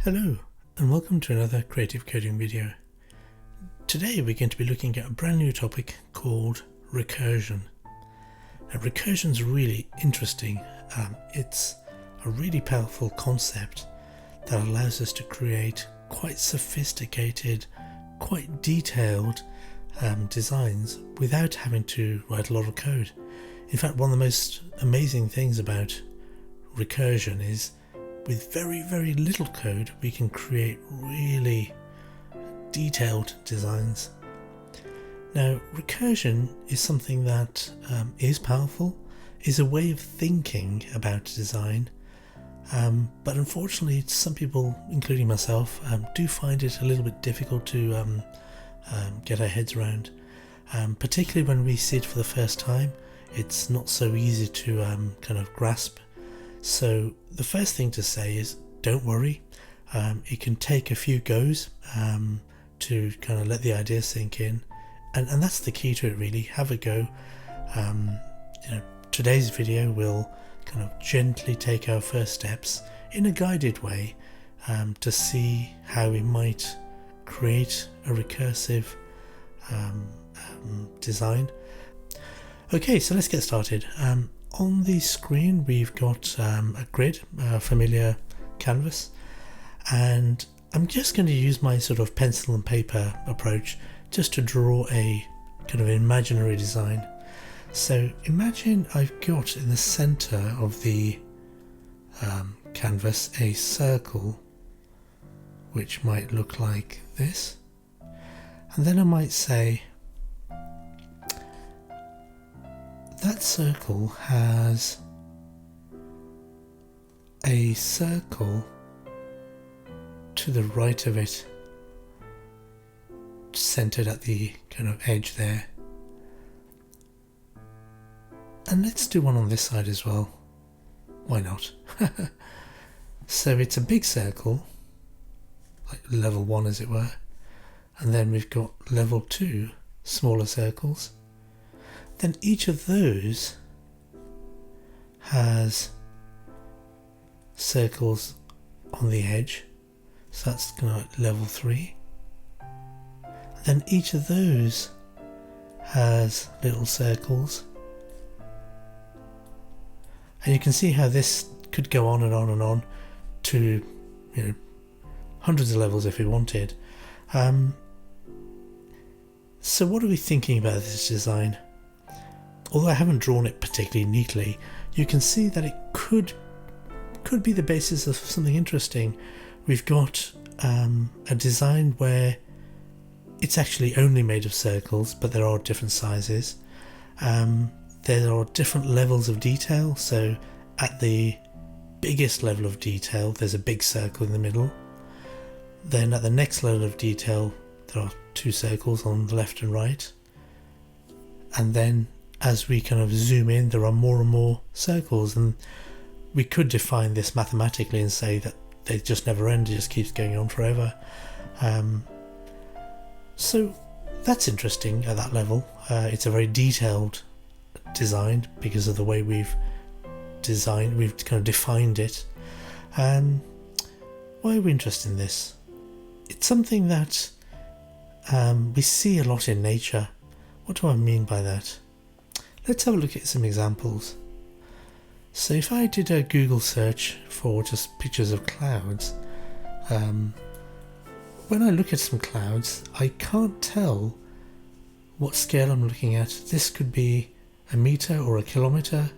Hello and welcome to another creative coding video. Today we're going to be looking at a brand new topic called recursion. Now recursion is really interesting. It's a really powerful concept that allows us to create quite sophisticated, quite detailed designs without having to write a lot of code. In fact, one of the most amazing things about recursion is with very, very little code, we can create really detailed designs. Now, recursion is something that is powerful, is a way of thinking about design, but unfortunately some people, including myself, do find it a little bit difficult to get our heads around. Particularly when we see it for the first time, it's not so easy to kind of grasp. So the first thing to say is don't worry, it can take a few goes to kind of let the idea sink in, and that's the key to it really. Have a go. Today's video will kind of gently take our first steps in a guided way to see how we might create a recursive design. Okay, so let's get started. On the screen we've got a grid, a familiar canvas, and I'm just going to use my sort of pencil and paper approach just to draw a kind of imaginary design. So imagine I've got in the center of the canvas a circle which might look like this, and then I might say that circle has a circle to the right of it, centered at the kind of edge there. And let's do one on this side as well. Why not? So it's a big circle, like level 1 as it were, and then we've got level 2 smaller circles. Then each of those has circles on the edge, so that's kind of like level 3. Then each of those has little circles, and you can see how this could go on and on and on to hundreds of levels if we wanted. So what are we thinking about this design? Although I haven't drawn it particularly neatly, you can see that it could be the basis of something interesting. We've got a design where it's actually only made of circles, but there are different sizes. There are different levels of detail, so at the biggest level of detail there's a big circle in the middle. Then at the next level of detail there are 2 circles on the left and right, and then as we kind of zoom in there are more and more circles, and we could define this mathematically and say that they just never end, it just keeps going on forever. So that's interesting at that level. It's a very detailed design because of the way we've kind of defined it. Why are we interested in this? It's something that we see a lot in nature. What do I mean by that? Let's have a look at some examples. So if I did a Google search for just pictures of clouds, when I look at some clouds I can't tell what scale I'm looking at. This could be a meter or a kilometer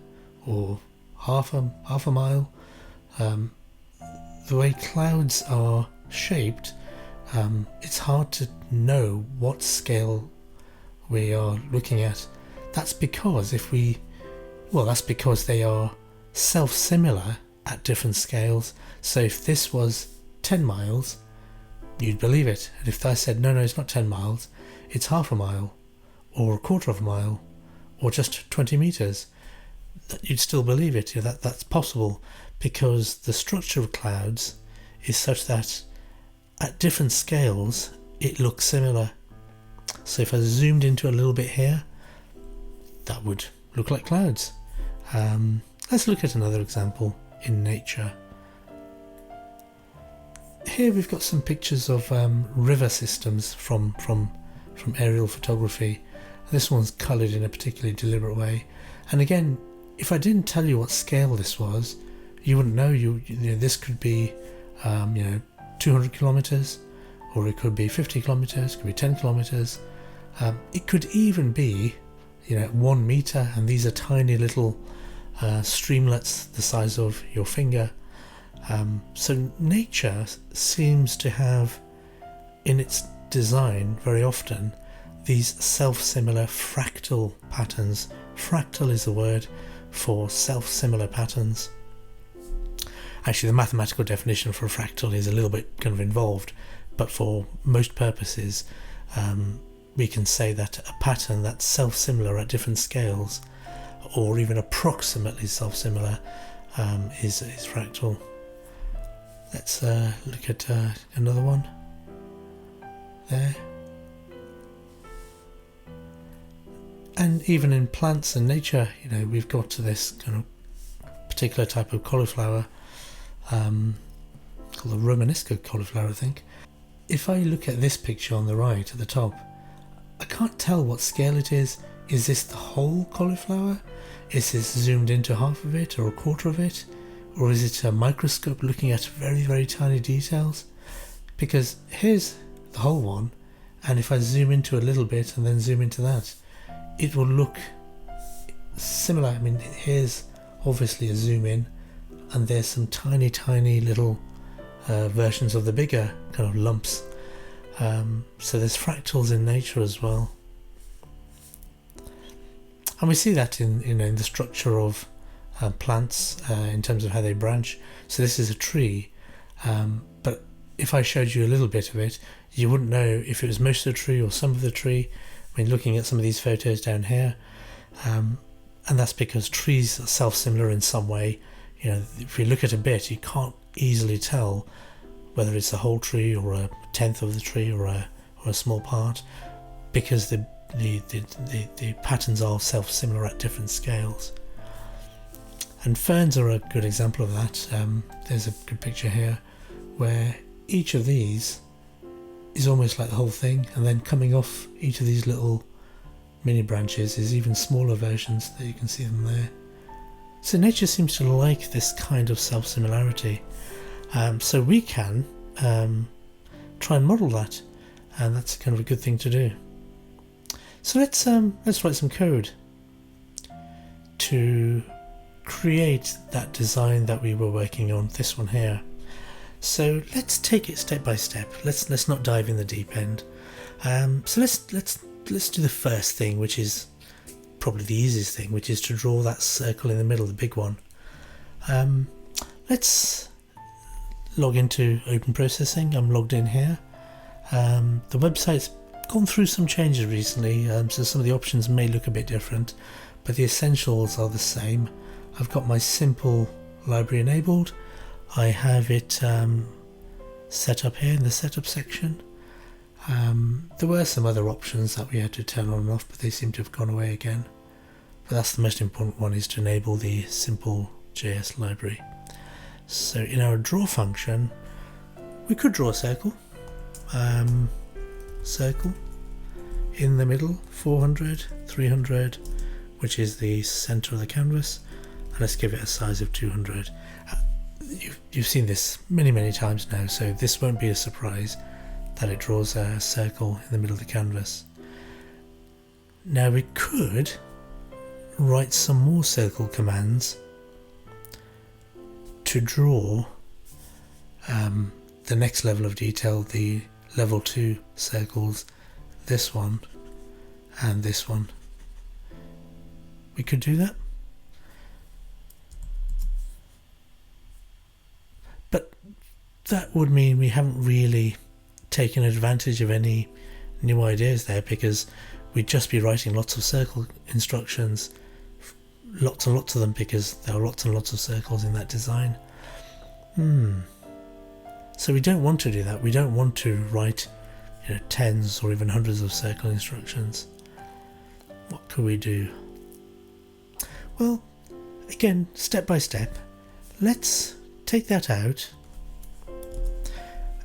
or half a mile. The way clouds are shaped, it's hard to know what scale we are looking at. That's because they are self-similar at different scales. So if this was 10 miles, you'd believe it. And if I said, no, it's not 10 miles, it's half a mile, or a quarter of a mile, or just 20 meters, you'd still believe it. That's possible because the structure of clouds is such that at different scales it looks similar. So if I zoomed into a little bit here, that would look like clouds. Let's look at another example in nature. here we've got some pictures of river systems from aerial photography. This one's coloured in a particularly deliberate way, and again, if I didn't tell you what scale this was, you wouldn't know. You know, this could be 200 kilometers, or it could be 50 kilometers, could be 10 kilometers. It could even be 1 meter, and these are tiny little streamlets the size of your finger. So nature seems to have in its design very often these self-similar fractal patterns. Fractal is a word for self-similar patterns. Actually, the mathematical definition for a fractal is a little bit kind of involved, but for most purposes we can say that a pattern that's self-similar at different scales, or even approximately self-similar, is fractal. Let's look at another one there. And even in plants and nature, we've got to this kind of particular type of cauliflower called the Romanesco cauliflower, I think. If I look at this picture on the right at the top, I can't tell what scale it is. Is this the whole cauliflower? Is this zoomed into half of it or a quarter of it? Or is it a microscope looking at very, very tiny details? Because here's the whole one, and if I zoom into a little bit and then zoom into that, it will look similar. I mean, here's obviously a zoom in, and there's some tiny, tiny little versions of the bigger kind of lumps. So there's fractals in nature as well. And we see that in the structure of plants in terms of how they branch. So this is a tree, but if I showed you a little bit of it, you wouldn't know if it was most of the tree or some of the tree. I mean, looking at some of these photos down here, and that's because trees are self-similar in some way. If you look at a bit, you can't easily tell whether it's the whole tree or a tenth of the tree or a small part, because the patterns are self-similar at different scales. And ferns are a good example of that. There's a good picture here where each of these is almost like the whole thing, and then coming off each of these little mini branches is even smaller versions that you can see them there. So nature seems to like this kind of self-similarity. So we can try and model that, and that's kind of a good thing to do. So let's write some code to create that design that we were working on, this one here. So let's take it step by step. Let's not dive in the deep end. So let's do the first thing, which is probably the easiest thing, which is to draw that circle in the middle, the big one. Let's log into Open Processing. I'm logged in here. The website's gone through some changes recently, so some of the options may look a bit different, but the essentials are the same. I've got my simple library enabled. I have it set up here in the setup section. There were some other options that we had to turn on and off, but they seem to have gone away again. But that's the most important one, is to enable the simple JS library. So in our draw function, we could draw a circle. Circle in the middle, 400, 300, which is the center of the canvas, and let's give it a size of 200. You've seen this many times now, so this won't be a surprise that it draws a circle in the middle of the canvas. Now we could write some more circle commands to draw the next level of detail, the level 2 circles, this one and this one. We could do that. But that would mean we haven't really taken advantage of any new ideas there, because we'd just be writing lots of circle instructions, lots and lots of them, because there are lots and lots of circles in that design. So we don't want to do that. We don't want to write tens or even hundreds of circle instructions. What could we do? Well, again, step by step, let's take that out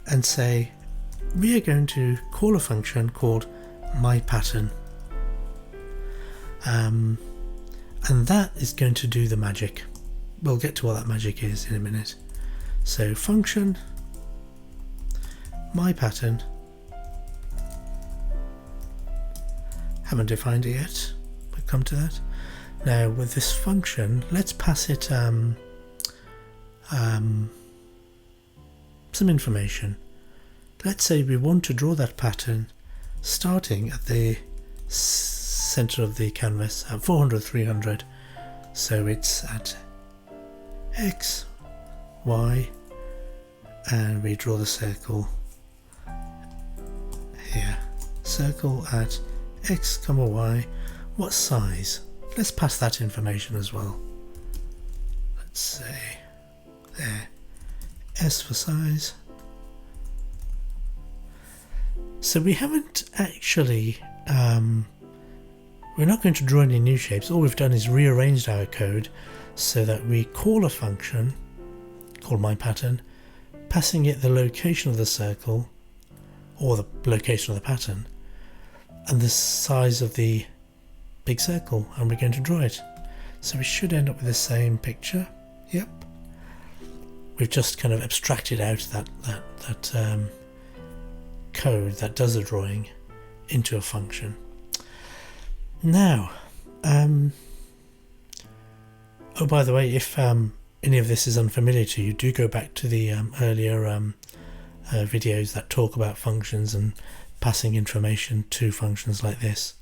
and say we are going to call a function called myPattern, and that is going to do the magic. We'll get to what that magic is in a minute. So function myPattern, haven't defined it yet, we'll come to that. Now with this function, let's pass it some information. Let's say we want to draw that pattern starting at the center of the canvas at 400, 300. So it's at X, Y, and we draw the circle here. Circle at X, Y. What size? Let's pass that information as well. Let's say there, S for size. So we haven't actually, we're not going to draw any new shapes. All we've done is rearranged our code so that we call a function called myPattern, passing it the location of the circle or the location of the pattern and the size of the big circle, and we're going to draw it. So we should end up with the same picture. Yep. We've just kind of abstracted out that code that does the drawing into a function. Now, oh, by the way, if any of this is unfamiliar to you, do go back to the earlier videos that talk about functions and passing information to functions like this.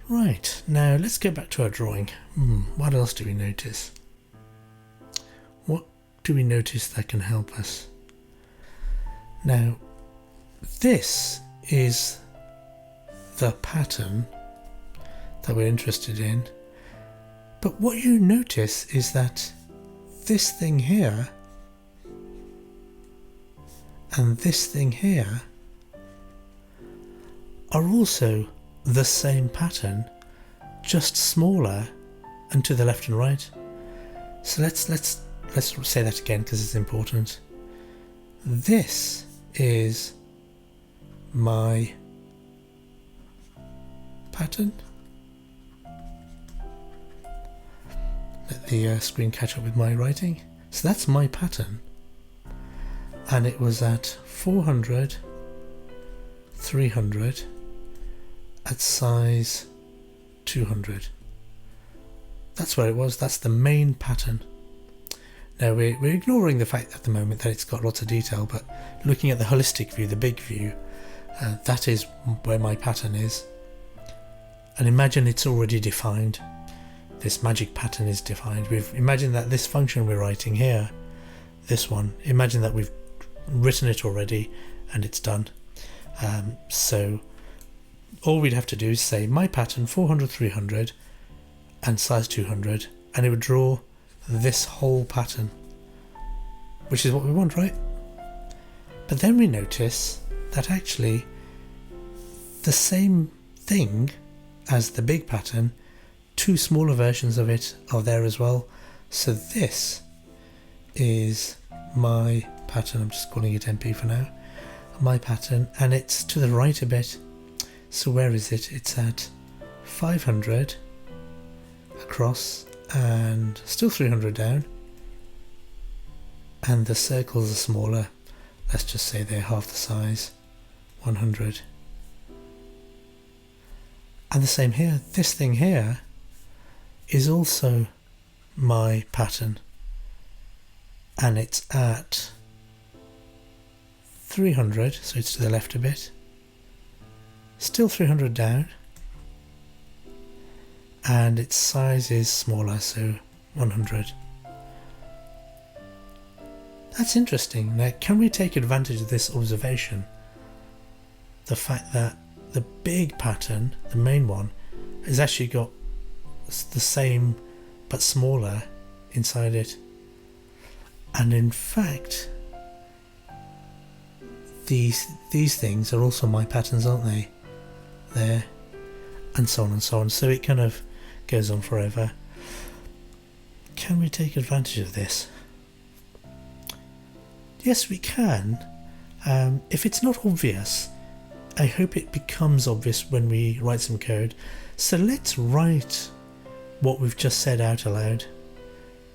Right, now let's go back to our drawing. What else do we notice? What do we notice that can help us? Now, this is the pattern that we're interested in, but what you notice is that this thing here and this thing here are also the same pattern, just smaller and to the left and right. So let's say that again because it's important. This is my pattern. Let the screen catch up with my writing. So that's my pattern, and it was at 400, 300, at size 200. That's where it was. That's the main pattern. Now we're ignoring the fact at the moment that it's got lots of detail, but looking at the holistic view, the big view, that is where my pattern is. And imagine it's already defined. This magic pattern is defined. We've imagined that this function we're writing here, this one, imagine that we've written it already and it's done. So all we'd have to do is say my pattern 400, 300 and size 200, and it would draw this whole pattern, which is what we want, right? But then we notice that actually the same thing as the big pattern, two smaller versions of it are there as well. So this is my pattern. I'm just calling it MP for now. My pattern, and it's to the right a bit. So where is it? It's at 500 across and still 300 down, and the circles are smaller. Let's just say they're half the size, 100. And the same here. This thing here is also my pattern, and it's at 300, so it's to the left a bit, still 300 down, and its size is smaller, so 100. That's interesting. Now, can we take advantage of this observation? The fact that the big pattern, the main one, has actually got the same but smaller inside it. And in fact, these things are also my patterns, aren't they? There, and so on and so on. So it kind of goes on forever. Can we take advantage of this? Yes, we can. If it's not obvious, I hope it becomes obvious when we write some code. So let's write what we've just said out aloud.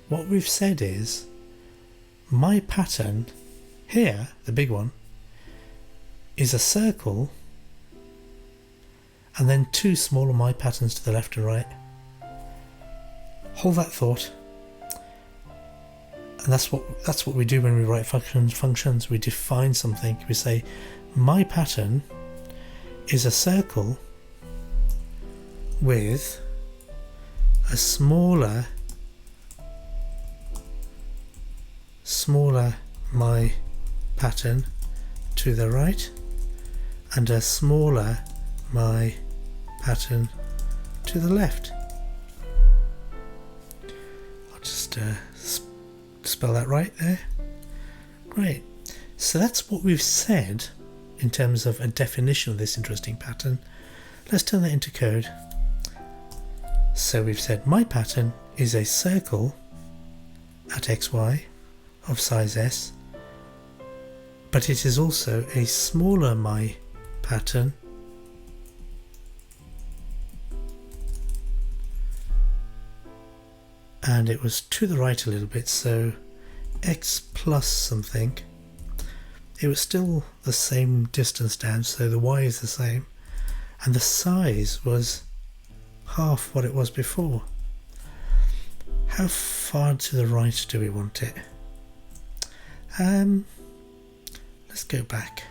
What we've said is, my pattern here, the big one, is a circle and then two smaller my patterns to the left and right. Hold that thought. And that's what we do when we write functions. We define something. We say, my pattern is a circle with a smaller my pattern to the right and a smaller my pattern to the left. I'll just spell that right there. Great. So that's what we've said in terms of a definition of this interesting pattern. Let's turn that into code. So we've said my pattern is a circle at xy of size s, but it is also a smaller my pattern and it was to the right a little bit, so x plus something. It was still the same distance down, so the y is the same, and the size was half what it was before. How far to the right do we want it? Let's go back.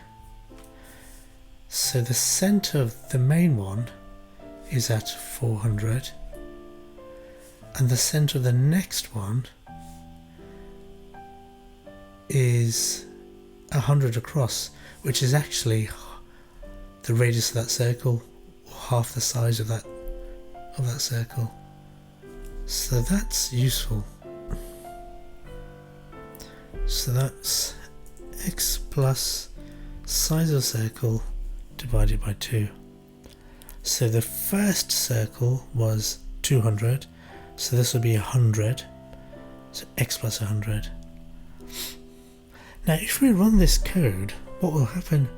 So the center of the main one is at 400, and the center of the next one is 100 across, which is actually the radius of that circle, or half the size of that circle. So that's useful. So that's x plus size of circle divided by 2. So the first circle was 200, so this will be 100, so x plus 100. Now if we run this code, what will happen?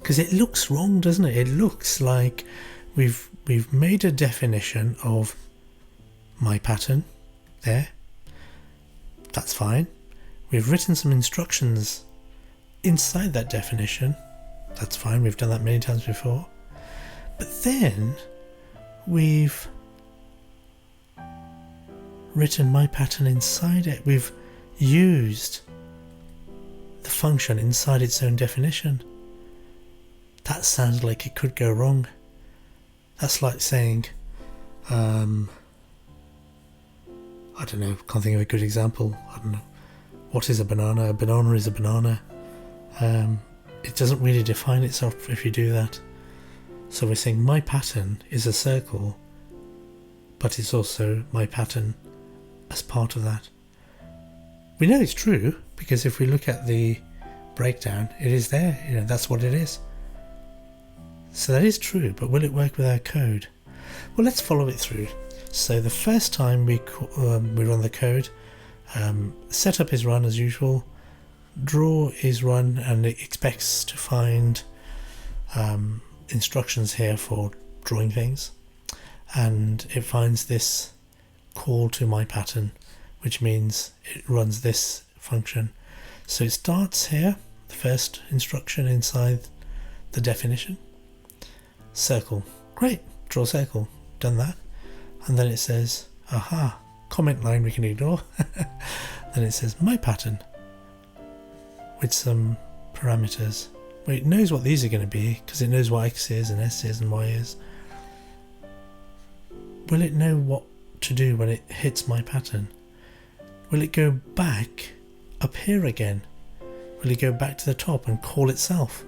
Because it looks wrong, doesn't it? It looks like we've made a definition of my pattern there. That's fine. We've written some instructions inside that definition. That's fine. We've done that many times before. But then we've written my pattern inside it. We've used the function inside its own definition. That sounds like it could go wrong. That's like saying, I don't know, can't think of a good example. I don't know. What is a banana? A banana is a banana. It doesn't really define itself if you do that. So we're saying my pattern is a circle, but it's also my pattern as part of that. We know it's true because if we look at the breakdown, it is there. You know, that's what it is. So that is true, but will it work with our code? Well, let's follow it through. So the first time we run the code, setup is run as usual, draw is run, and it expects to find instructions here for drawing things, and it finds this call to my pattern, which means it runs this function. So it starts here, the first instruction inside the definition, circle. Great, draw circle, done that. And then it says, aha, comment line we can ignore. Then it says my pattern with some parameters. Well, it knows what these are going to be because it knows what x is and s is and y is. Will it know what to do when it hits my pattern? Will it go back up here again? Will it go back to the top and call itself?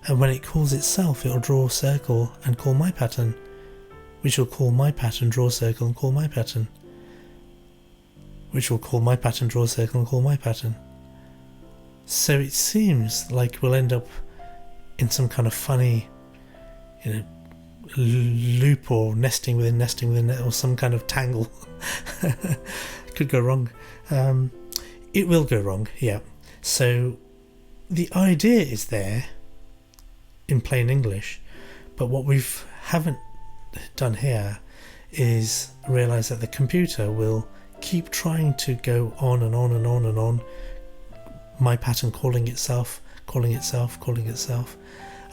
And when it calls itself, it'll draw a circle and call my pattern, which will call my pattern, draw a circle and call my pattern, which will call my pattern, draw a circle and call my pattern. So it seems like we'll end up in some kind of funny, loop or nesting within, or some kind of tangle. Could go wrong. It will go wrong, yeah. So the idea is there in plain English, but what we haven't done here is realize that the computer will keep trying to go on and on and on and on, my pattern calling itself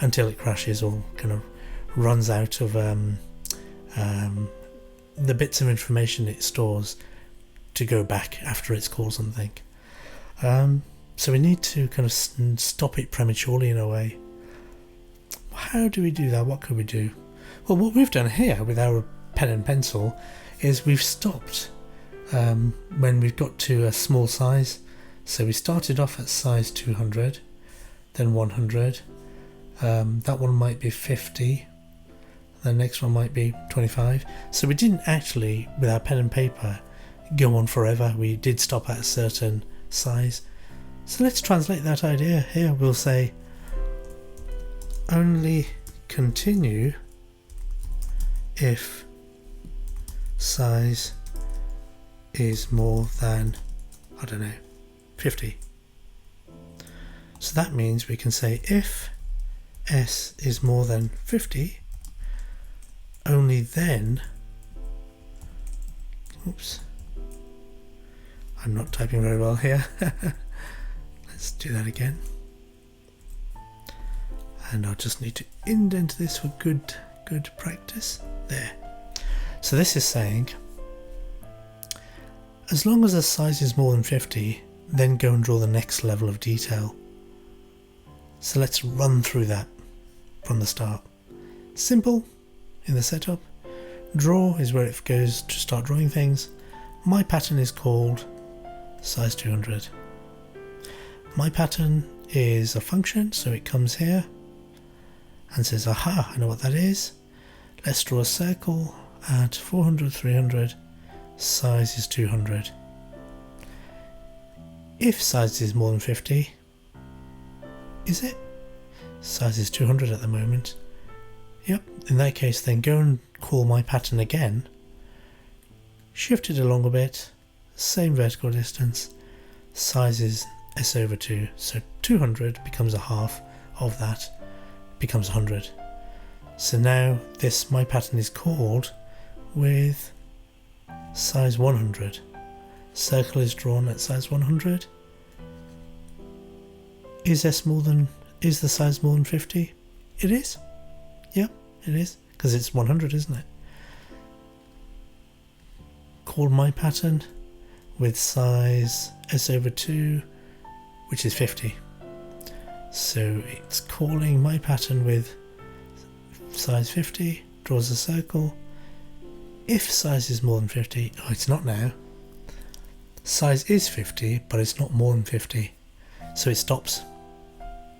until it crashes or kind of runs out of the bits of information it stores to go back after it's called something. So we need to kind of stop it prematurely in a way. How do we do that? What could we do? Well, what we've done here with our pen and pencil is we've stopped when we've got to a small size. So we started off at size 200, then 100, that one might be 50, the next one might be 25. So we didn't actually, with our pen and paper, go on forever. We did stop at a certain size. So let's translate that idea here. We'll say only continue if size is more than, I don't know, 50. So that means we can say if s is more than 50, only then, oops, I'm not typing very well here. Let's do that again. And I'll just need to indent this for good practice. There. So this is saying, as long as the size is more than 50, then go and draw the next level of detail. So let's run through that from the start. Simple in the setup. Draw is where it goes to start drawing things. My pattern is called size 200. My pattern is a function, so it comes here and says, aha, I know what that is. Let's draw a circle at 400, 300, size is 200. If size is more than 50, is it? Size is 200 at the moment. Yep, in that case then go and call my pattern again, shift it along a bit, same vertical distance, size is s over 2, so 200 becomes a half of that, becomes 100. So now this my pattern is called with size 100. Circle is drawn at size 100. Is the size more than 50? It is. Yep, it is, because it's 100, isn't it? Call my pattern with size s over 2, which is 50. So it's calling my pattern with size 50, draws a circle. If size is more than 50, oh, it's not now. Size is 50, but it's not more than 50. So it stops.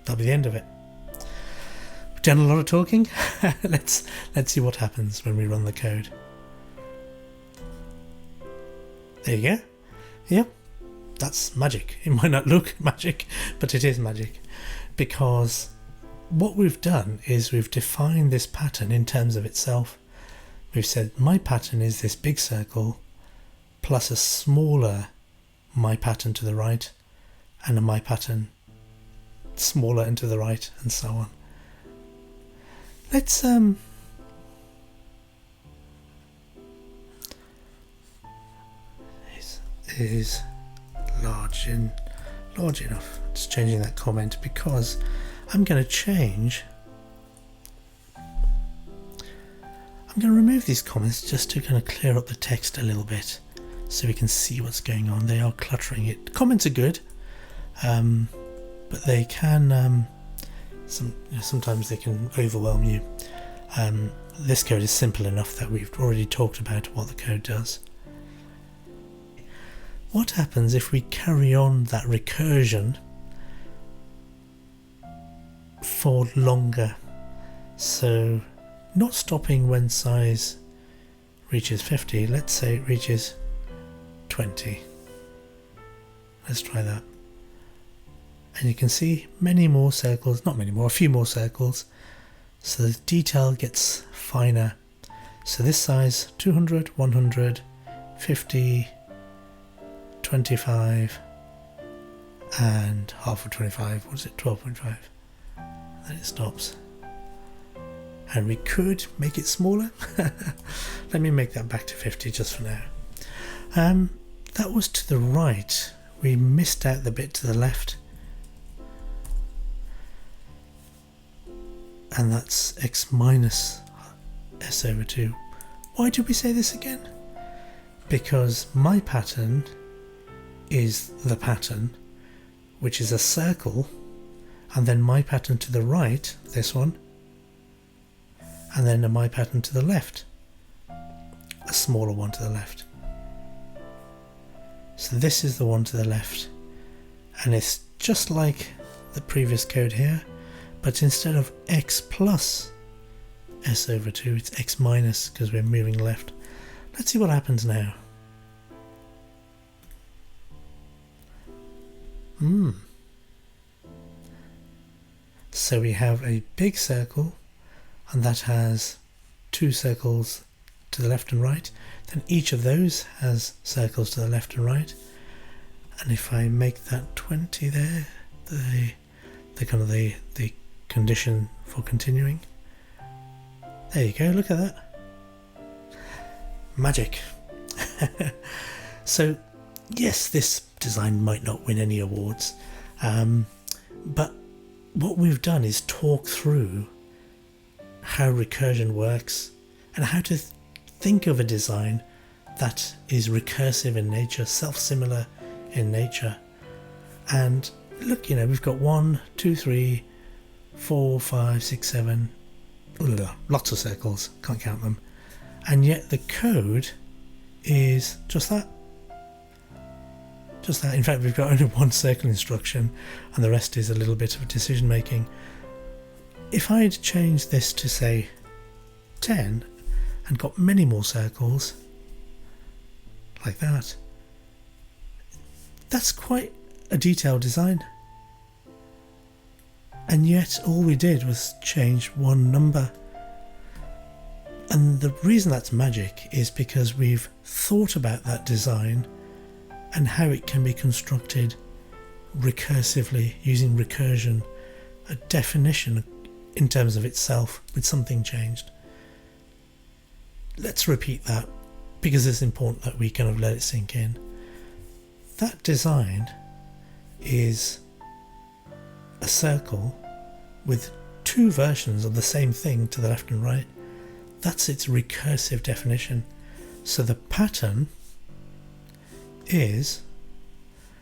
That'll be the end of it. We've done a lot of talking. Let's see what happens when we run the code. There you go. Yep, that's magic. It might not look magic, but it is magic, because what we've done is we've defined this pattern in terms of itself. We've said my pattern is this big circle plus a smaller my pattern to the right and a my pattern smaller and to the right, and so on. Let's is large enough. Just changing that comment because I'm going to change. I'm going to remove these comments just to kind of clear up the text a little bit so we can see what's going on. They are cluttering it. Comments are good, but they can sometimes they can overwhelm you. This code is simple enough that we've already talked about what the code does. What happens if we carry on that recursion for longer? So not stopping when size reaches 50, let's say it reaches 20. Let's try that. And you can see many more circles, not many more, a few more circles. So the detail gets finer. So this size 200, 100, 50, 25, and half of 25, what is it, 12.5, then it stops. And we could make it smaller. Let me make that back to 50 just for now. That was to the right. We missed out the bit to the left. And that's x minus s over 2. Why did we say this again? Because my pattern is the pattern, which is a circle, and then my pattern to the right, this one, and then my pattern to the left, a smaller one to the left. So this is the one to the left, and it's just like the previous code here, but instead of x plus s over 2, it's x minus because we're moving left. Let's see what happens now. So we have a big circle, and that has 2 circles to the left and right. Then each of those has circles to the left and right. And if I make that 20 there, the kind of the condition for continuing. There you go, look at that. Magic. So yes, this design might not win any awards, but what we've done is talk through how recursion works and how to think of a design that is recursive in nature, self-similar in nature. And look, we've got 1, 2, 3, 4, 5, 6, 7, lots of circles, can't count them. And yet the code is just that. Just that. In fact, we've got only one circle instruction and the rest is a little bit of decision making. If I'd changed this to say 10 and got many more circles like that, that's quite a detailed design. And yet all we did was change one number. And the reason that's magic is because we've thought about that design and how it can be constructed recursively using recursion, a definition in terms of itself with something changed. Let's repeat that because it's important that we kind of let it sink in. That design is a circle with 2 versions of the same thing to the left and right. That's its recursive definition. So the pattern is,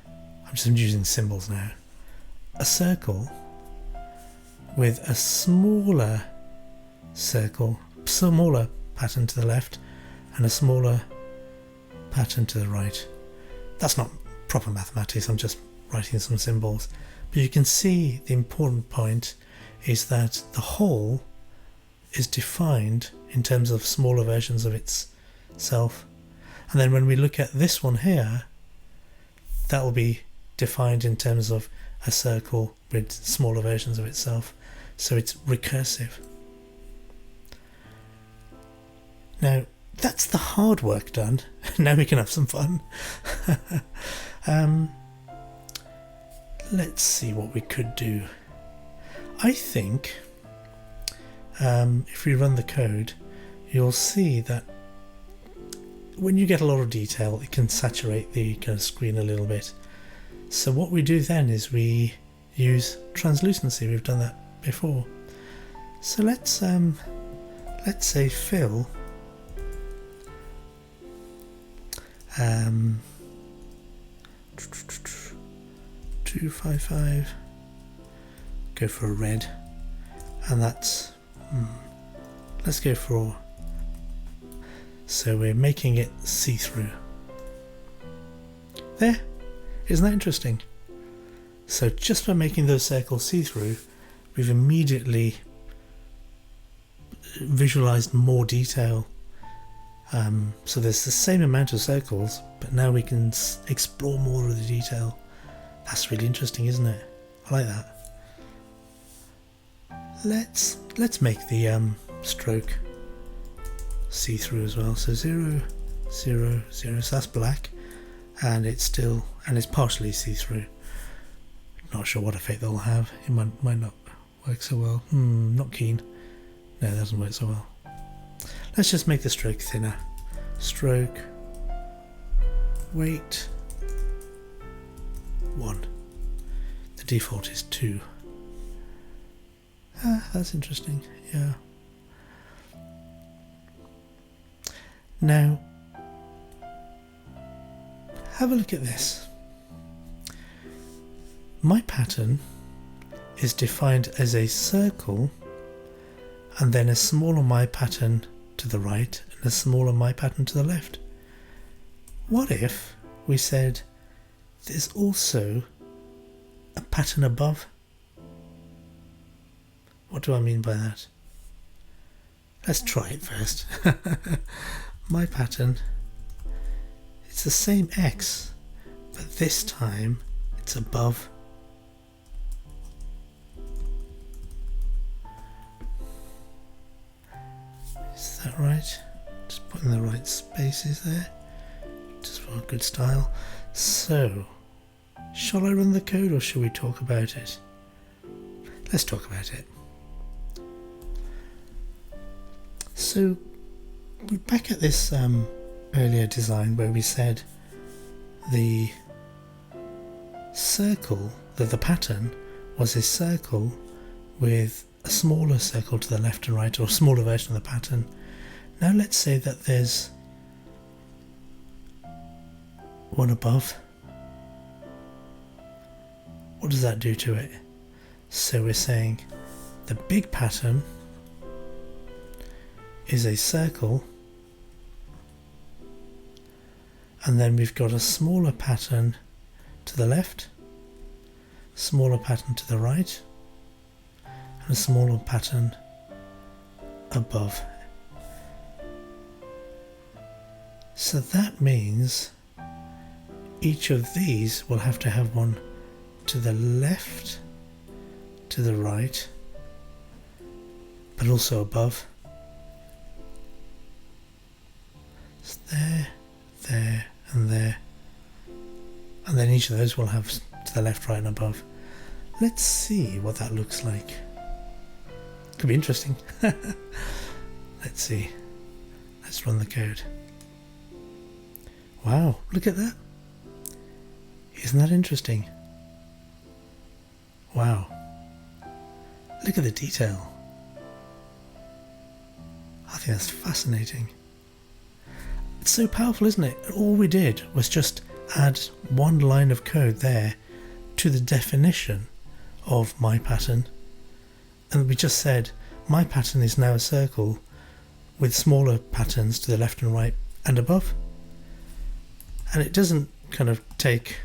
I'm just using symbols now, a circle with a smaller circle, smaller pattern to the left and a smaller pattern to the right. That's not proper mathematics, I'm just writing some symbols. But you can see the important point is that the whole is defined in terms of smaller versions of itself. And then when we look at this one here, that will be defined in terms of a circle with smaller versions of itself. So it's recursive. Now, that's the hard work done. Now we can have some fun. Let's see what we could do. I think if we run the code, you'll see that when you get a lot of detail, it can saturate the kind of screen a little bit. So what we do then is we use translucency. We've done that before. So let's say fill 255. Go for a red, and that's let's go for, so we're making it see-through. There, isn't that interesting? So just by making those circles see-through, we've immediately visualized more detail. So there's the same amount of circles, but now we can explore more of the detail. That's really interesting, isn't it? I like that. Let's make the stroke see-through as well. So 0, 0, 0. So that's black, and it's partially see-through. Not sure what effect they'll have. It might not work so well. Not keen. No, it doesn't work so well. Let's just make the stroke thinner. Stroke, weight, 1. The default is 2. That's interesting, yeah. Now, have a look at this. My pattern is defined as a circle and then a smaller my pattern to the right and a smaller my pattern to the left. What if we said there's also a pattern above? What do I mean by that? Let's try it first. My pattern, it's the same X, but this time it's above. Is that right? Just putting the right spaces there, just for good style. So, shall I run the code or shall we talk about it? Let's talk about it. So, we're back at this earlier design where we said the circle, that the pattern was a circle with a smaller circle to the left and right, or a smaller version of the pattern. Now let's say that there's one above. What does that do to it? So we're saying the big pattern is a circle, and then we've got a smaller pattern to the left, smaller pattern to the right, and a smaller pattern above. So that means each of these will have to have one to the left, to the right, but also above. So there, there, and there. And then each of those will have to the left, right, and above. Let's see what that looks like. Could be interesting. Let's see. Let's run the code. Wow, look at that. Isn't that interesting? Wow. Look at the detail. I think that's fascinating. It's so powerful, isn't it? All we did was just add one line of code there to the definition of my pattern, and we just said my pattern is now a circle with smaller patterns to the left and right and above. And it doesn't kind of take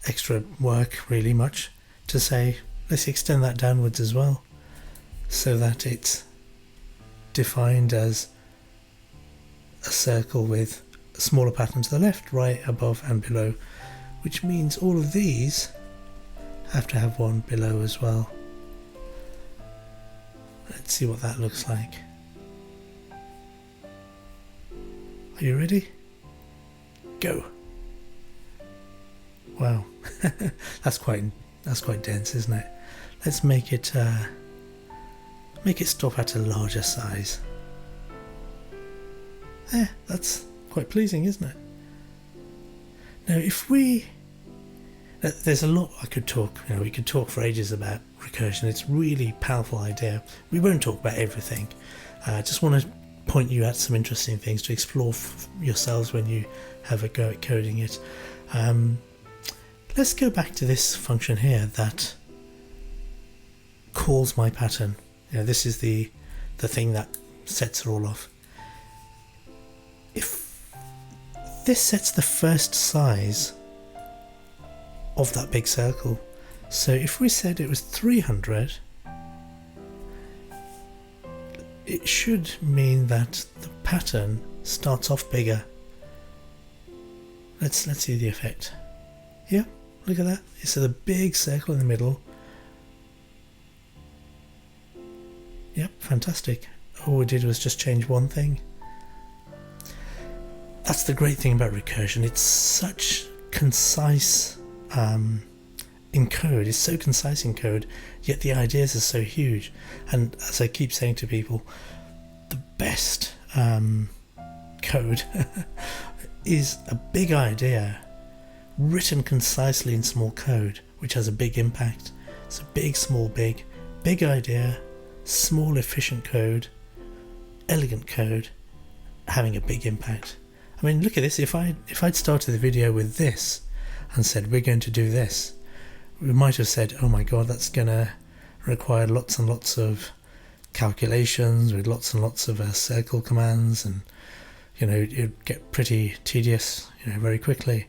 extra work really much to say let's extend that downwards as well, so that it's defined as a circle with a smaller pattern to the left, right, above and below, which means all of these have to have one below as well. Let's see what that looks like. Are you ready? Go. Wow. that's quite dense, isn't it? Let's make it stop at a larger size. There, that's quite pleasing, isn't it? Now there's a lot I could talk, we could talk for ages about recursion. It's a really powerful idea. We won't talk about everything. I just want to point you at some interesting things to explore yourselves when you have a go at coding it. Let's go back to this function here that calls my pattern. This is the thing that sets it all off. If this sets the first size of that big circle, so if we said it was 300, it should mean that the pattern starts off bigger. Let's see the effect. Yeah, look at that. It's a big circle in the middle. Yep, fantastic. All we did was just change one thing. That's the great thing about recursion. It's such concise in code, it's so concise in code, yet the ideas are so huge. And as I keep saying to people, the best code is a big idea written concisely in small code, which has a big impact. So big, small, big idea, small efficient code, elegant code, having a big impact. I mean, look at this. If I'd started the video with this and said we're going to do this, we might have said, oh my god, that's gonna require lots and lots of calculations with lots and lots of circle commands, and it'd get pretty tedious very quickly.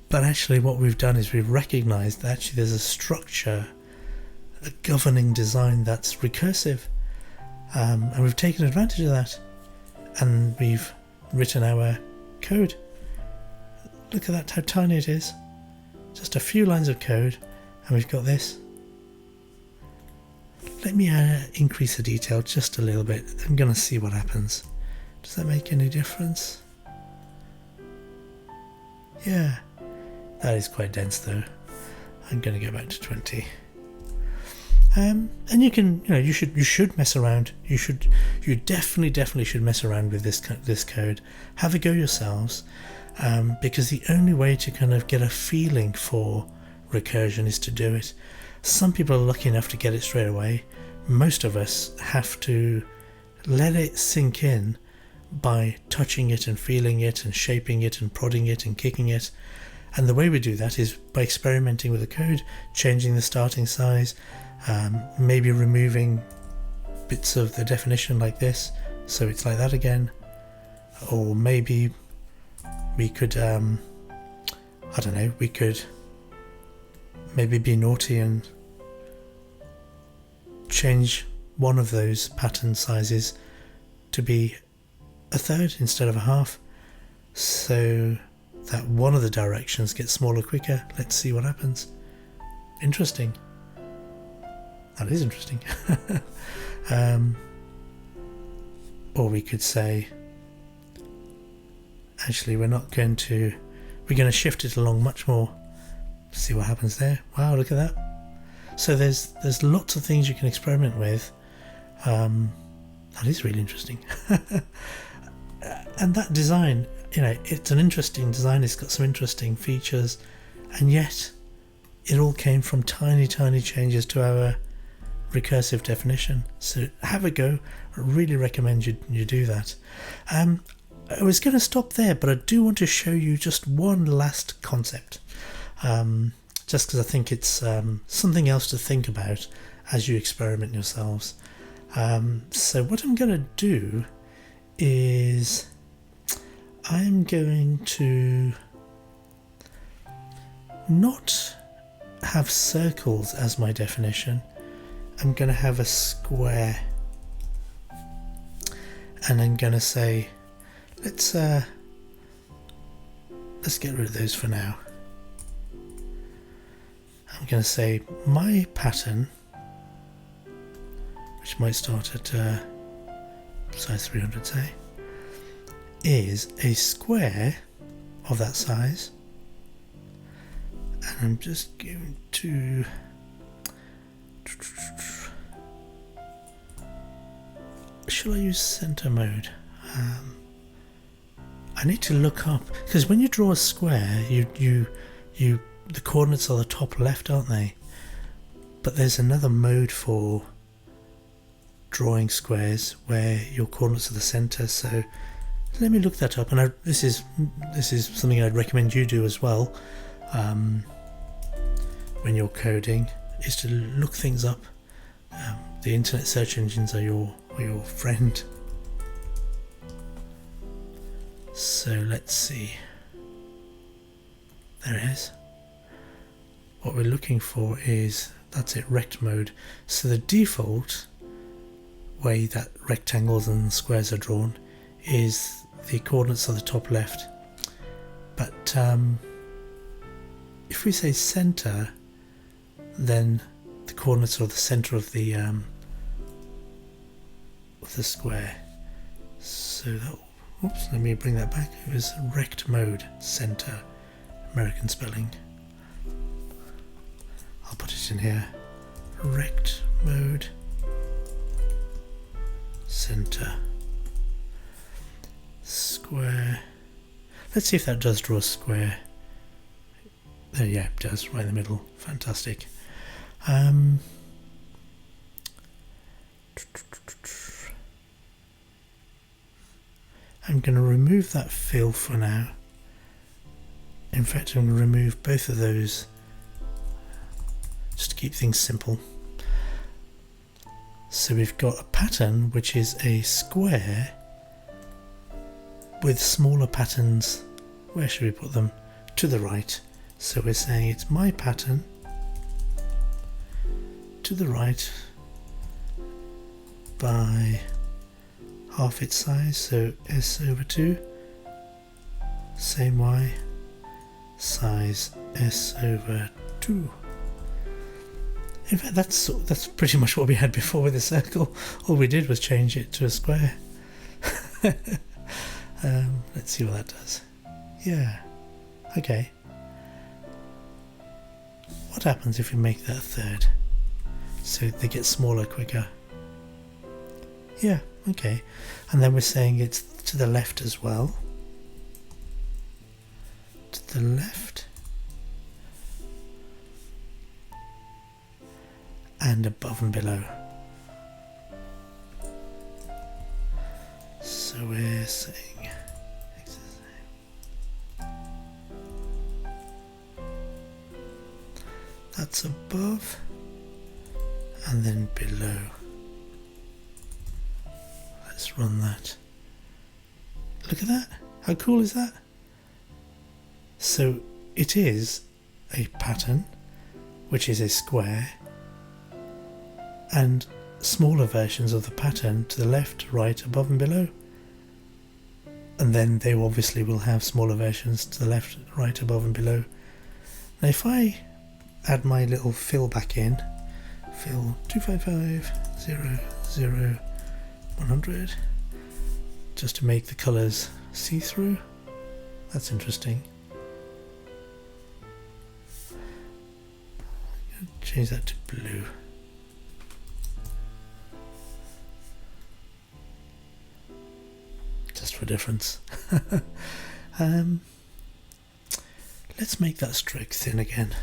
But actually what we've done is we've recognized that actually there's a structure, a governing design that's recursive, and we've taken advantage of that, and we've written our code. Look at that, how tiny it is. Just a few lines of code, and we've got this. Let me increase the detail just a little bit. I'm going to see what happens. Does that make any difference? Yeah, that is quite dense though. I'm going to go back to 20. And you can, you should mess around. You definitely should mess around with this code. Have a go yourselves, because the only way to kind of get a feeling for recursion is to do it. Some people are lucky enough to get it straight away. Most of us have to let it sink in by touching it and feeling it and shaping it and prodding it and kicking it. And the way we do that is by experimenting with the code, changing the starting size, maybe removing bits of the definition like this, so it's like that again. Or maybe we could, I don't know, we could maybe be naughty and change one of those pattern sizes to be a third instead of a half, so that one of the directions gets smaller quicker. Let's see what happens. Interesting. That is interesting. Or we could say, actually we're going to shift it along much more. See what happens there. Wow, look at that. So there's lots of things you can experiment with. That is really interesting. And that design, it's an interesting design. It's got some interesting features, and yet it all came from tiny changes to our recursive definition. So have a go. I really recommend you do that. I was going to stop there, but I do want to show you just one last concept, just because I think it's something else to think about as you experiment yourselves. So what I'm going to do is I'm going to not have circles as my definition. I'm going to have a square, and I'm going to say let's get rid of those for now. I'm going to say my pattern, which might start at size 300, say, is a square of that size, and I'm just going to shall I use center mode? I need to look up, because when you draw a square, the coordinates are the top left, aren't they? But there's another mode for drawing squares where your coordinates are the center. So let me look that up, and this is something I'd recommend you do as well when you're coding, is to look things up. The internet search engines are your friend. So let's see. There it is. What we're looking for is, that's it, rect mode. So the default way that rectangles and squares are drawn is the coordinates are the top left. But if we say center, then the coordinates are the center of the square. So that, oops, let me bring that back. It was rect mode, center, American spelling. I'll put it in here. Rect mode, center, square. Let's see if that does draw a square. There, yeah, it does, right in the middle. Fantastic. I'm going to remove that fill for now. In fact, I'm going to remove both of those just to keep things simple. So we've got a pattern which is a square with smaller patterns. Where should we put them? To the right. So we're saying it's my pattern to the right by half its size, so S over 2, same Y, size S over 2. In fact, that's pretty much what we had before with the circle. All we did was change it to a square. Let's see what that does. Yeah, okay. What happens if we make that a third? So they get smaller quicker. Yeah, okay. And then we're saying it's to the left as well. To the left. And above and below. So we're saying that's above and then below. Let's run that. Look at that. How cool is that? So it is a pattern which is a square and smaller versions of the pattern to the left, right, above and below. And then they obviously will have smaller versions to the left, right, above and below. Now if I add my little fill back in, fill 255 0 0 100, just to make the colours see-through. That's interesting. Change that to blue. Just for difference. Let's make that stroke thin again.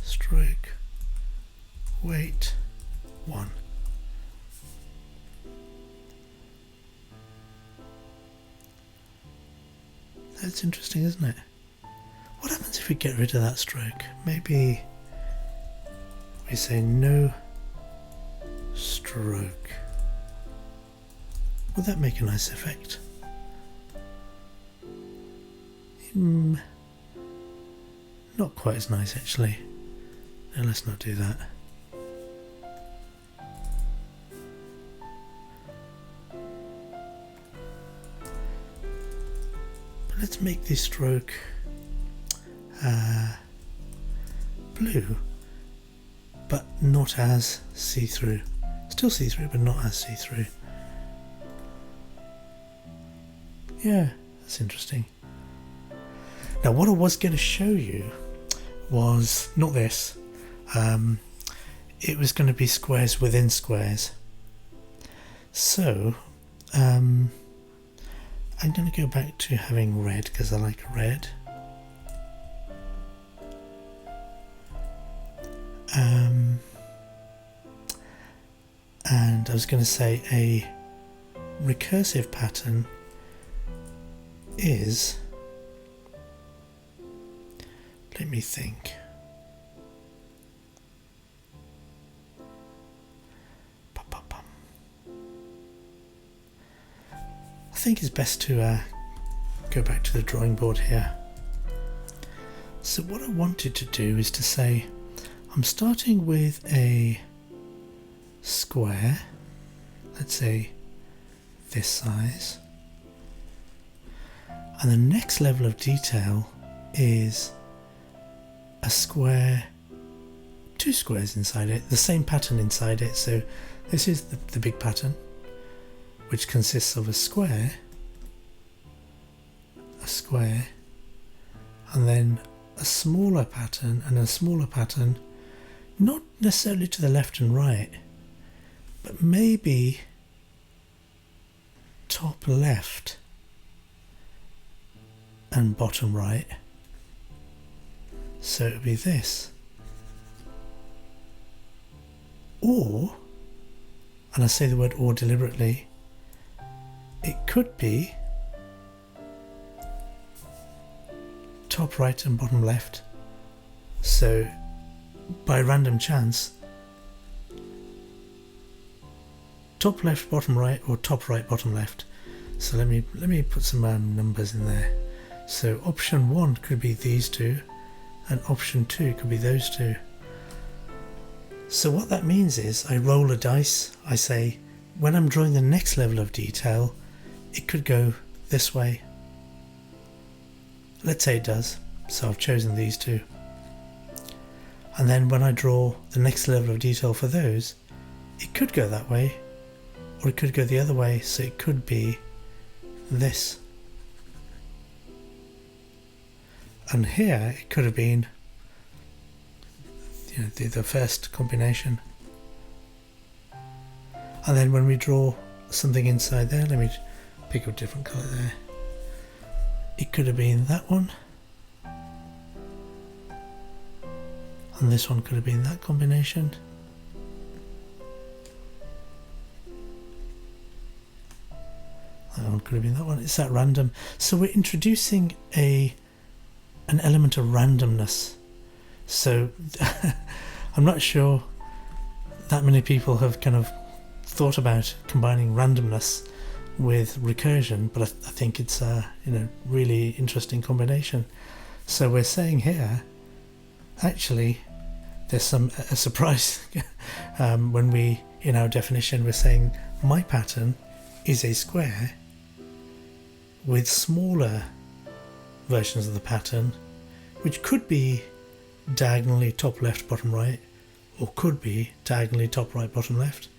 Stroke weight 1. That's interesting, isn't it? What happens if we get rid of that stroke? Maybe we say no stroke. Would that make a nice effect? Not quite as nice actually. No, let's not do that. But let's make this stroke blue, but not as see-through. Still see-through, but not as see-through. Yeah, that's interesting. Now what I was going to show you was not this. It was going to be squares within squares. So I'm going to go back to having red because I like red. And I was going to say a recursive pattern is, let me think. I think it's best to go back to the drawing board here. So what I wanted to do is to say I'm starting with a square, let's say this size, and the next level of detail is a square, 2 squares inside it, the same pattern inside it. So this is the big pattern, which consists of a square, and then a smaller pattern and a smaller pattern not necessarily to the left and right, but maybe top left and bottom right. So it would be this. Or, and I say the word or deliberately, it could be top right and bottom left. So by random chance, top left, bottom right, or top right, bottom left. So let me put some numbers in there. So option 1 could be these two, and option 2 could be those two. So what that means is I roll a dice. I say, when I'm drawing the next level of detail, it could go this way. Let's say it does. So I've chosen these two. And then when I draw the next level of detail for those, it could go that way, or it could go the other way. So it could be this. And here it could have been, you know, the first combination. And then when we draw something inside there, let me pick a different colour there. It could have been that one. And this one could have been that combination. That one could have been that one. It's that random. So we're introducing an element of randomness. So I'm not sure that many people have kind of thought about combining randomness with recursion, but I think it's a really interesting combination. So we're saying here, actually, there's a surprise when we, in our definition, we're saying my pattern is a square with smaller versions of the pattern, which could be diagonally top left bottom right, or could be diagonally top right bottom left.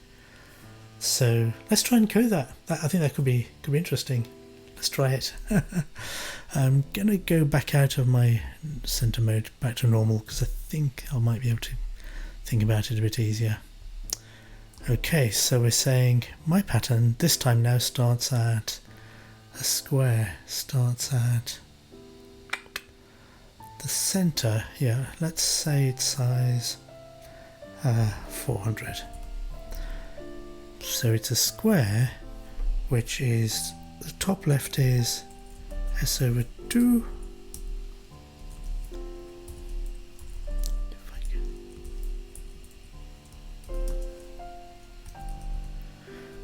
So let's try and code that. I think that could be interesting. Let's try it. I'm gonna go back out of my center mode back to normal, because I think I might be able to think about it a bit easier. Okay, so we're saying my pattern this time now starts at a square, starts at the center. Yeah, let's say it's size 400. So it's a square, which is, the top left is s over 2.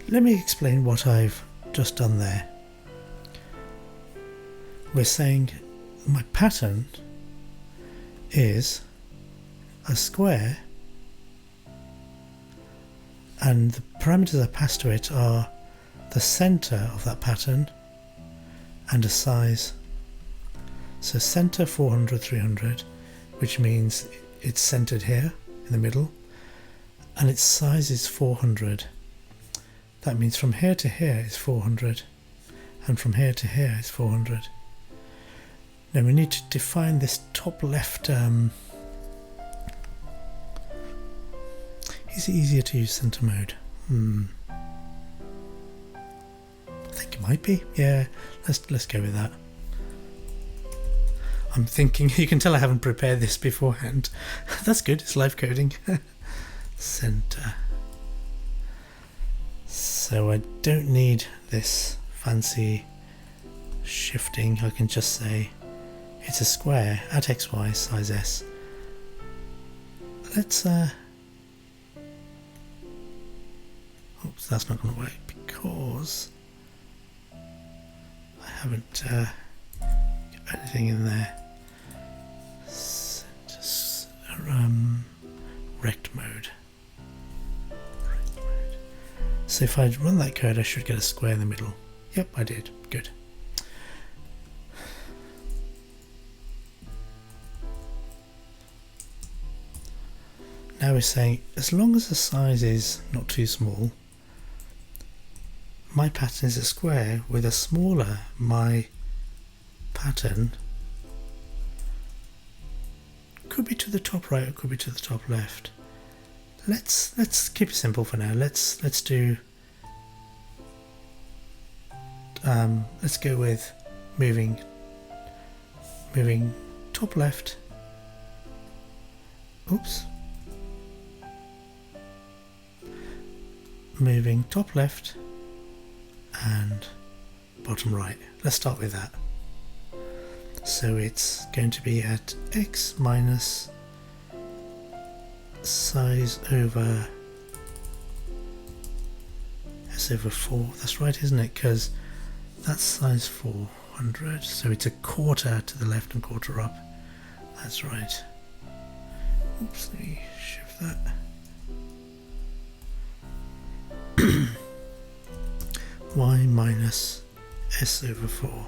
Let me explain what I've just done there. We're saying my pattern is a square, and the parameters I pass to it are the center of that pattern and a size. So center 400, 300, which means it's centered here in the middle, and its size is 400. That means from here to here is 400, and from here to here is 400. Now we need to define this top left. Is it easier to use center mode? I think it might be. Yeah, let's go with that. I'm thinking, you can tell I haven't prepared this beforehand. That's good, it's live coding. Center. So I don't need this fancy shifting. I can just say it's a square at xy, size s. Let's oops, that's not going to work because I haven't got anything in there. Just rect mode. So if I run that code, I should get a square in the middle. Yep, I did. Good. Now we're saying, as long as the size is not too small, my pattern is a square with a smaller my pattern. Could be to the top right or could be to the top left. let's keep it simple for now. Let's do let's go with moving top left. Oops. Moving top left and bottom right. Let's start with that. So it's going to be at x minus size over s over 4. That's right, isn't it? Because that's size 400, so it's a quarter to the left and quarter up. That's right. Oops, let me shift that. Y minus s over 4.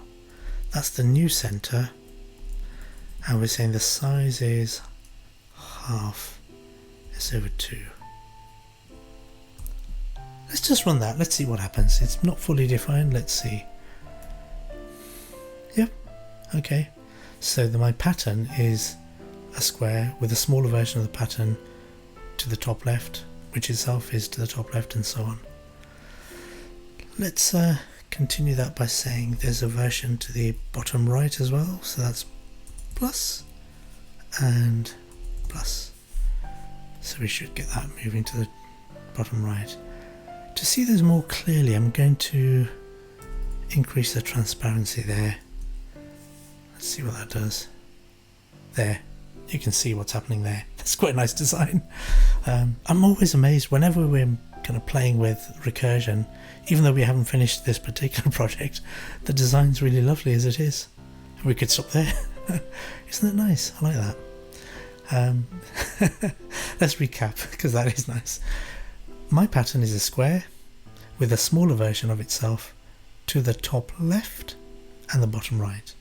That's the new centre, and we're saying the size is half s over 2. Let's just run that. Let's see what happens. It's not fully defined. Let's see. Yep. Okay. So my pattern is a square with a smaller version of the pattern to the top left, which itself is to the top left, and so on. Let's continue that by saying there's a version to the bottom right as well. So that's plus and plus. So we should get that moving to the bottom right. To see those more clearly, I'm going to increase the transparency there. Let's see what that does. There, you can see what's happening there. That's quite a nice design. I'm always amazed whenever we're kind of playing with recursion, even though we haven't finished this particular project, the design's really lovely as it is. We could stop there. Isn't that nice? I like that. Let's recap, because that is nice. My pattern is a square with a smaller version of itself to the top left and the bottom right.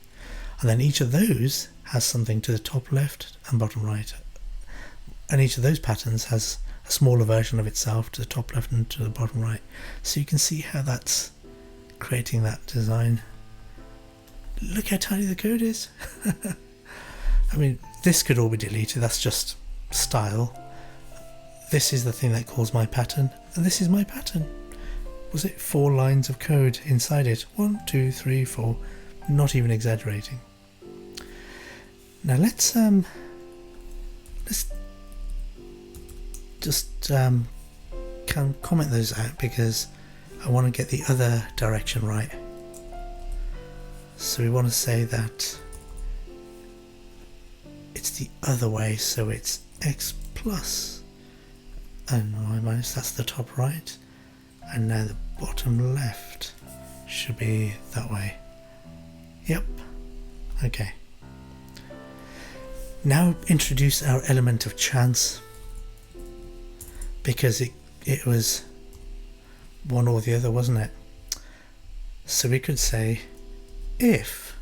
And then each of those has something to the top left and bottom right. And each of those patterns has a smaller version of itself to the top left and to the bottom right. So you can see how that's creating that design. Look how tiny the code is. I mean, this could all be deleted. That's just style. This is the thing that calls my pattern, and this is my pattern. Was it 4 lines of code inside it? 1, 2, 3, 4. Not even exaggerating. Now let's just comment those out, because I want to get the other direction right. So we want to say that it's the other way, so it's x plus and y minus, that's the top right, and now the bottom left should be that way. Yep. Okay. Now introduce our element of chance, because it was one or the other, wasn't it? So we could say if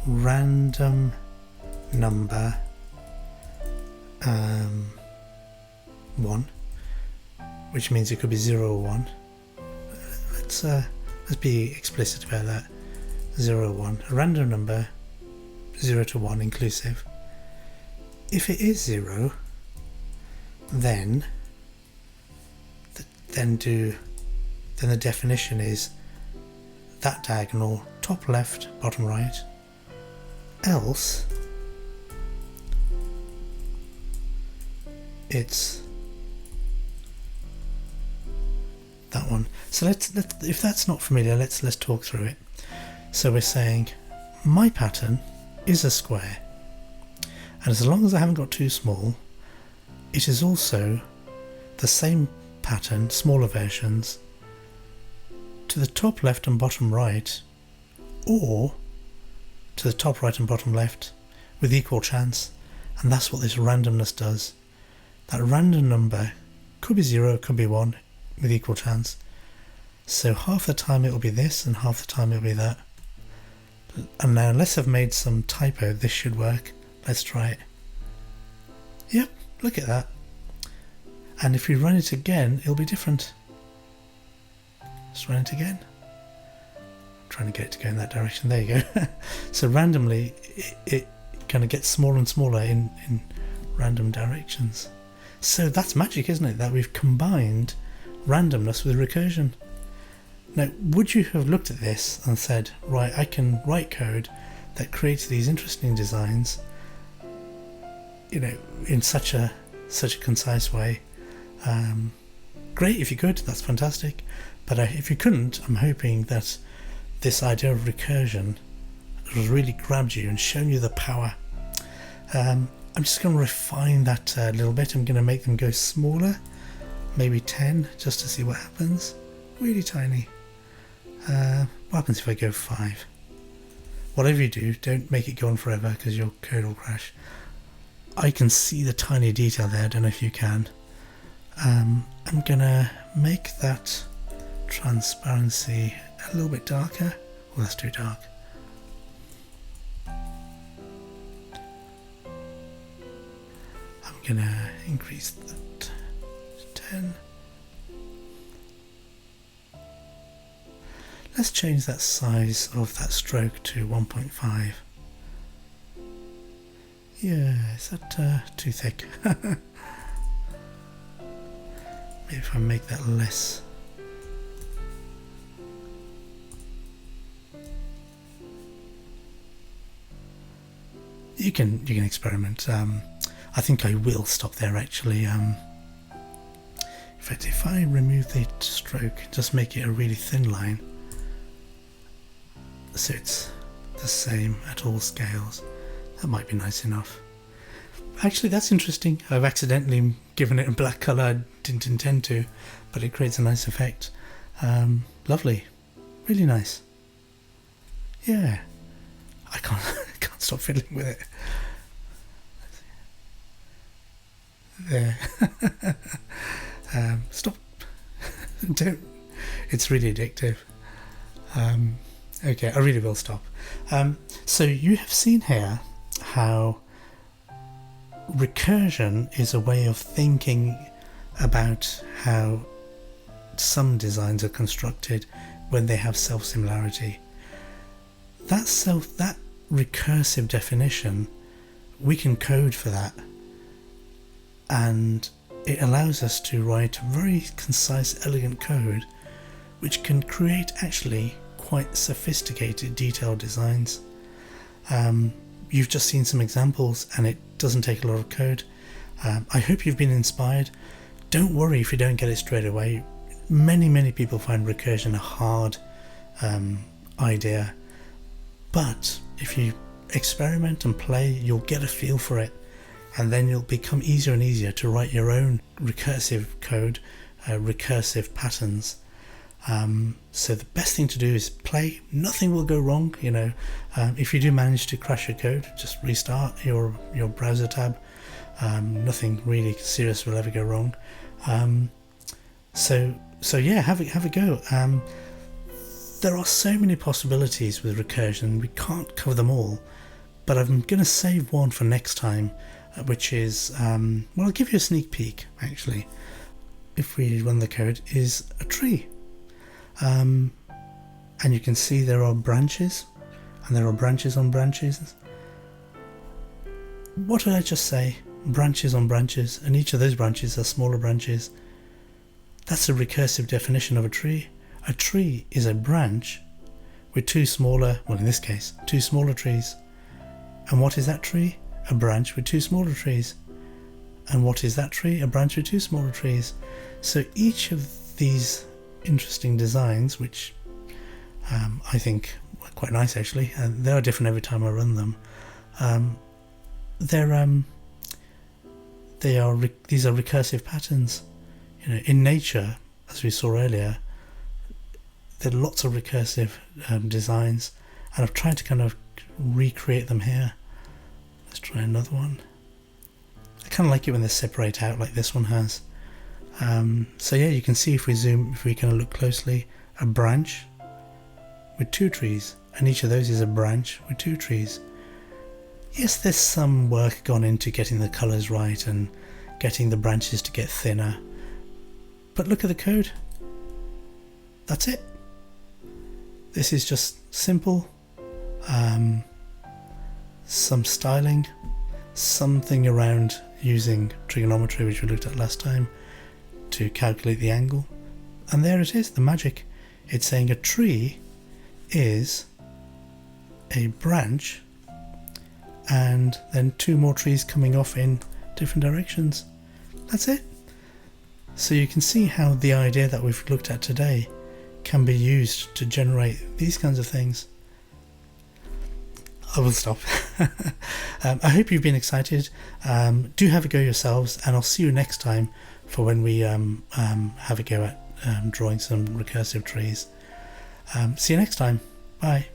random number 1, which means it could be 0 or 1. Let's be explicit about that. 0 or 1, a random number 0 to 1 inclusive. If it is 0, then the definition is that diagonal top left bottom right, else it's that one. So let's if that's not familiar, let's talk through it. So we're saying my pattern is a square, and as long as I haven't got too small, it is also the same pattern, smaller versions, to the top left and bottom right, or to the top right and bottom left with equal chance. And that's what this randomness does. That random number could be 0, could be 1 with equal chance. So half the time it will be this and half the time it will be that. And now, unless I've made some typo, this should work. Let's try it. Yep, look at that. And if we run it again, it'll be different. Let's run it again. I'm trying to get it to go in that direction. There you go. So randomly, it kind of gets smaller and smaller in random directions. So that's magic, isn't it? That we've combined randomness with recursion. Now, would you have looked at this and said, right, I can write code that creates these interesting designs, you know, in such a concise way? Great if you could, that's fantastic. But if you couldn't, I'm hoping that this idea of recursion has really grabbed you and shown you the power. I'm just going to refine that a little bit. I'm going to make them go smaller, maybe 10, just to see what happens. Really tiny. What happens if I go 5? Whatever you do, don't make it go on forever because your code will crash. I can see the tiny detail there, I don't know if you can. I'm going to make that transparency a little bit darker. Well, that's too dark. I'm going to increase that to 10. Let's change that size of that stroke to 1.5. Yeah, is that too thick? Maybe if I make that less. You can experiment. I think I will stop there actually. In fact, if I remove the stroke, just make it a really thin line, so it's the same at all scales, that might be nice enough. Actually, that's interesting. I've accidentally given it a black colour. I didn't intend to, but it creates a nice effect. Lovely, really nice. Yeah, I can't stop fiddling with it. There. Stop. Don't. It's really addictive. Okay, I really will stop. So you have seen here how recursion is a way of thinking about how some designs are constructed when they have self-similarity. That recursive definition, we can code for that, and it allows us to write very concise, elegant code which can create actually quite sophisticated, detailed designs. You've just seen some examples and it doesn't take a lot of code. I hope you've been inspired. Don't worry if you don't get it straight away. Many people find recursion a hard idea, but if you experiment and play, you'll get a feel for it, and then it'll become easier and easier to write your own recursive code, recursive patterns. So the best thing to do is play. Nothing will go wrong, you know. If you do manage to crash your code, just restart your browser tab. Nothing really serious will ever go wrong. So yeah, have a go. There are so many possibilities with recursion. We can't cover them all, but I'm going to save one for next time, which is, well, I'll give you a sneak peek actually. If we run the code, is a tree. And you can see there are branches, and there are branches on branches. What did I just say? Branches on branches, and each of those branches are smaller branches. That's a recursive definition of a tree. A tree is a branch with two smaller, well in this case, two smaller trees. And what is that tree? A branch with two smaller trees. And what is that tree? A branch with two smaller trees. So each of these interesting designs, which I think are quite nice actually, and they are different every time I run them. These are recursive patterns. You know, in nature, as we saw earlier, there are lots of recursive designs, and I've tried to kind of recreate them here. Let's try another one. I kind of like it when they separate out like this one has. So yeah, you can see if we kind of look closely, a branch with two trees, and each of those is a branch with two trees. Yes, there's some work gone into getting the colours right and getting the branches to get thinner, but look at the code. That's it. This is just simple, some styling, something around, using trigonometry, which we looked at last time, to calculate the angle. And there it is, the magic. It's saying a tree is a branch and then two more trees coming off in different directions. That's it. So you can see how the idea that we've looked at today can be used to generate these kinds of things. I will stop. I hope you've been excited. Do have a go yourselves, and I'll see you next time for when we have a go at drawing some recursive trees. See you next time. Bye.